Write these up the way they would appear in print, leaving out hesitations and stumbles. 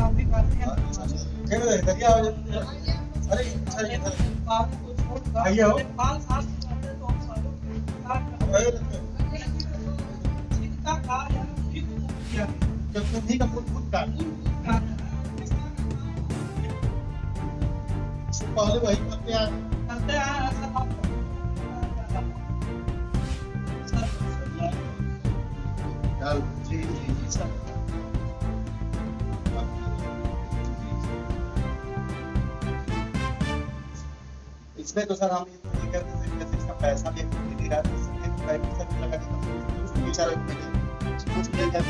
काम भी करते हैं। अरे बाल को छोड़कर आइए हो। बाल साफ करते हैं तो हम सालों के इंतजार करते हैं। जिनका कार्य है भी किया जब तुम ही का खुद का पहले वही करते हैं। करते हैं ऐसा हम जी जी जी सर। इसमें तो सर हम ये कहते हैं जैसे इसका पैसा भी नहीं रहा है, इसमें पैसा भी लगा देता उसको बेचारा कुछ मिल जाए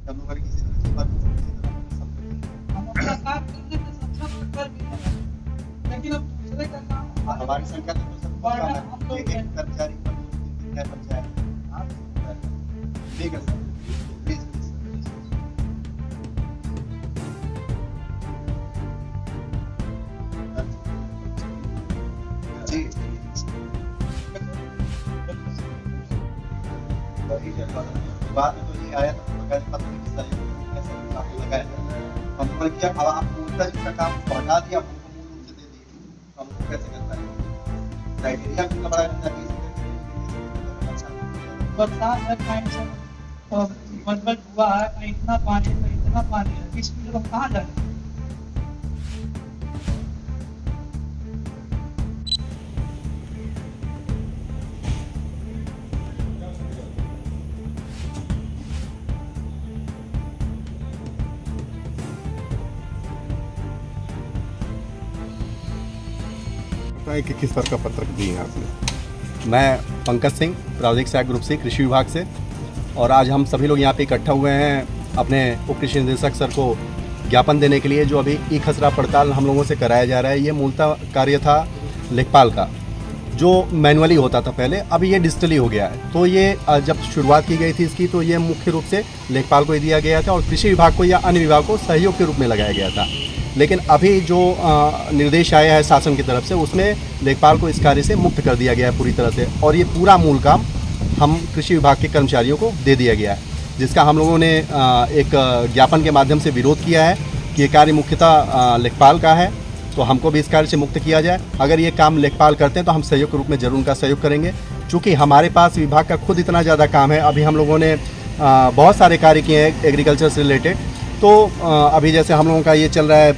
हम लोग किसी तरह की बात हम अपना काम करने में सक्षम कर भी नहीं है। लेकिन अब दूसरे का काम हमारी संख्या तो सब हम लोग एक एक कर्मचारी पर कितना बचा है ठीक है सर प्लीज जी बाद में तो ये आया था मगर पता नहीं किस तरह से लगाया हमने किया। अब आप उल्टा जिसका काम उसको हटा दिया हमको मूल रूप से दे दिए तो हम उसको कैसे करता है क्राइटेरिया कितना बड़ा है बरसात है टाइम से तो बदबद हुआ है कहीं इतना पानी है कहीं इतना पानी है इस चीज को कहाँ जाए। कि किस तरह का पत्रक दिए हैं आपने? मैं पंकज सिंह प्रावधानिक सहायक ग्रुप से कृषि विभाग से, और आज हम सभी लोग यहाँ पे इकट्ठा हुए हैं अपने उप कृषि निदेशक सर को ज्ञापन देने के लिए। जो अभी ई खसरा पड़ताल हम लोगों से कराया जा रहा है, ये मूलतः कार्य था लेखपाल का जो मैनुअली होता था पहले, अभी ये डिजिटली हो गया है। तो ये जब शुरुआत की गई थी इसकी तो ये मुख्य रूप से लेखपाल को ही दिया गया था और कृषि विभाग को या अन्य विभाग को सहयोग के रूप में लगाया गया था। लेकिन अभी जो निर्देश आया है शासन की तरफ से उसमें लेखपाल को इस कार्य से मुक्त कर दिया गया है पूरी तरह से, और ये पूरा मूल काम हम कृषि विभाग के कर्मचारियों को दे दिया गया है, जिसका हम लोगों ने एक ज्ञापन के माध्यम से विरोध किया है कि ये कार्य मुख्यतः लेखपाल का है, तो हमको भी इस कार्य से मुक्त किया जाए। अगर ये काम लेखपाल करते हैं तो हम सहयोग के रूप में जरूर उनका सहयोग करेंगे। चूँकि हमारे पास विभाग का खुद इतना ज़्यादा काम है, अभी हम लोगों ने बहुत सारे कार्य किए हैं एग्रीकल्चर से रिलेटेड। तो अभी जैसे हम लोगों का ये चल रहा है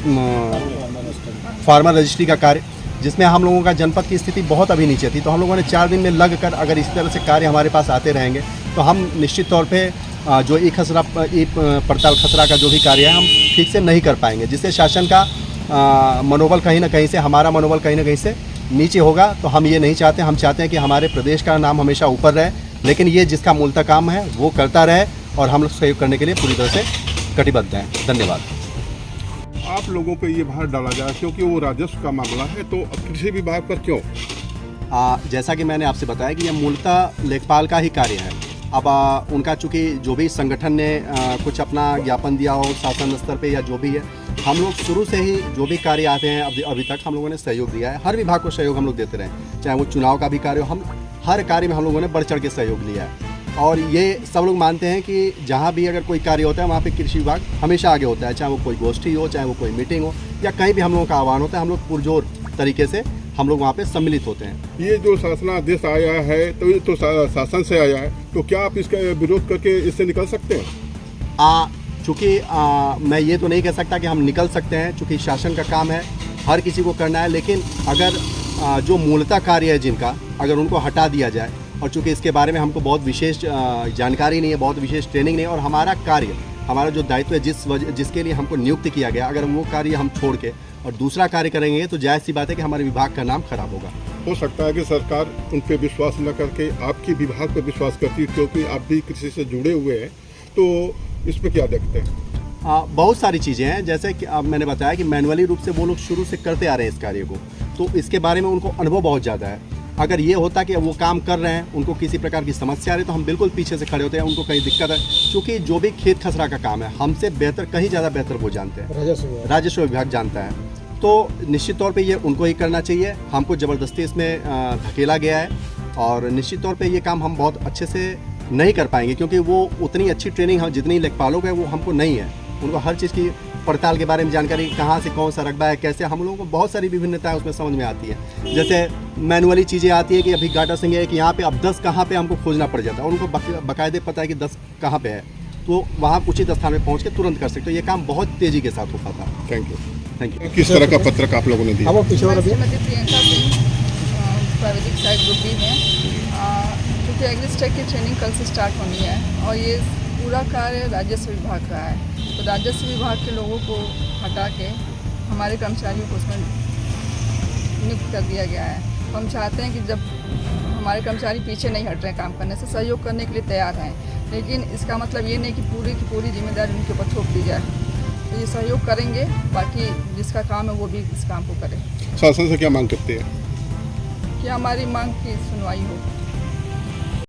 फार्मर रजिस्ट्री का कार्य, जिसमें हम लोगों का जनपद की स्थिति बहुत अभी नीचे थी, तो हम लोगों ने 4 दिन में लगकर अगर इस तरह से कार्य हमारे पास आते रहेंगे तो हम निश्चित तौर पे जो ई पड़ताल खसरा का जो भी कार्य है हम ठीक से नहीं कर पाएंगे, जिससे शासन का मनोबल कहीं ना कहीं से, हमारा मनोबल कहीं ना कहीं से नीचे होगा। तो हम ये नहीं चाहते, हम चाहते हैं कि हमारे प्रदेश का नाम हमेशा ऊपर रहे, लेकिन ये जिसका मूलतः काम है वो करता रहे और हम लोग सहयोग करने के लिए पूरी तरह से कटिबद्ध हैं। धन्यवाद। आप लोगों पे ये भार डाला जाए क्योंकि वो राजस्व का मामला है, तो कृषि विभाग पर क्यों? जैसा कि मैंने आपसे बताया कि यह मूलतः लेखपाल का ही कार्य है। अब उनका चूँकि जो भी संगठन ने कुछ अपना ज्ञापन दिया हो शासन स्तर पे या जो भी है, हम लोग शुरू से ही जो भी कार्य आते हैं अभी तक हम लोगों ने सहयोग दिया है। हर विभाग को सहयोग हम लोग देते रहे, चाहे वो चुनाव का भी कार्य हो, हम हर कार्य में हम लोगों ने बढ़ चढ़ के सहयोग लिया है। और ये सब लोग मानते हैं कि जहाँ भी अगर कोई कार्य होता है वहाँ पे कृषि विभाग हमेशा आगे होता है, चाहे वो कोई गोष्ठी हो, चाहे वो कोई मीटिंग हो या कहीं भी हम लोगों का आह्वान होता है, हम लोग पुरजोर तरीके से हम लोग वहाँ पे सम्मिलित होते हैं। ये जो शासनादेश आया है तो ये तो शासन से आया है, तो क्या आप इसका विरोध करके इससे निकल सकते हैं? चूँकि मैं ये तो नहीं कह सकता कि हम निकल सकते हैं, चूँकि शासन का काम है, हर किसी को करना है। लेकिन अगर जो मूलतः कार्य है जिनका, अगर उनको हटा दिया जाए, और चूँकि इसके बारे में हमको बहुत विशेष जानकारी नहीं है, बहुत विशेष ट्रेनिंग नहीं है, और हमारा कार्य, हमारा जो दायित्व है जिसके लिए हमको नियुक्त किया गया, अगर वो कार्य हम छोड़ के और दूसरा कार्य करेंगे तो जायज़ सी बात है कि हमारे विभाग का नाम खराब होगा। हो सकता है कि सरकार उन पर विश्वास न करके आपके विभाग पर विश्वास करती है, क्योंकि आप भी कृषि से जुड़े हुए हैं, तो इस पर क्या देखते हैं? बहुत सारी चीज़ें हैं, जैसे कि अब मैंने बताया कि मैनुअली रूप से वो लोग शुरू से करते आ रहे हैं इस कार्य को, तो इसके बारे में उनको अनुभव बहुत ज़्यादा है। अगर ये होता कि वो काम कर रहे हैं, उनको किसी प्रकार की समस्या आ रही, तो हम बिल्कुल पीछे से खड़े होते हैं, उनको कहीं दिक्कत है। क्योंकि जो भी खेत खसरा का काम है हमसे बेहतर, कहीं ज़्यादा बेहतर वो जानते हैं, राजस्व विभाग जानता है। तो निश्चित तौर पे ये उनको ही करना चाहिए, हमको ज़बरदस्ती इसमें धकेला गया है, और निश्चित तौर पे ये काम हम बहुत अच्छे से नहीं कर पाएंगे, क्योंकि वो उतनी अच्छी ट्रेनिंग हम जितनी लेखपालों का है वो हमको नहीं है। उनको हर चीज़ की पड़ताल के बारे में जानकारी, कहाँ से कौन सा रकबा है, कैसे, हम लोगों को बहुत सारी विभिन्नताएं उसमें समझ में आती है। जैसे मैनुअली चीज़ें आती है कि अभी गाटा सिंह है कि यहाँ पे अब 10 कहाँ पे हमको खोजना पड़ जाता है, और उनको बाकायदे पता है कि 10 कहाँ पे है, तो वहाँ उचित स्थान में पहुँच के तुरंत कर सकते। तो ये काम बहुत तेज़ी के साथ हो पाता है। Thank you. किस तरह का पत्रक आप लोगों ने दिया? श्रीमती प्रियंका सिंह, प्राविधिक सहायक ग्रुप बी में, क्योंकि एग्रीस्टेक की ट्रेनिंग कल से स्टार्ट होनी है और ये पूरा कार्य राजस्व विभाग का है, तो राजस्व विभाग के लोगों को हटा के हमारे कर्मचारियों को उसमें नियुक्त कर दिया गया है। तो हम चाहते हैं कि जब हमारे कर्मचारी पीछे नहीं हट रहे हैं काम करने से, सहयोग करने के लिए तैयार हैं, लेकिन इसका मतलब ये नहीं कि पूरी की पूरी जिम्मेदारी उनके ऊपर थोप दी जाए। तो ये सहयोग करेंगे, बाकी जिसका काम है वो भी इस काम को करे। शासन से क्या मांग करते हैं? कि हमारी मांग की सुनवाई हो।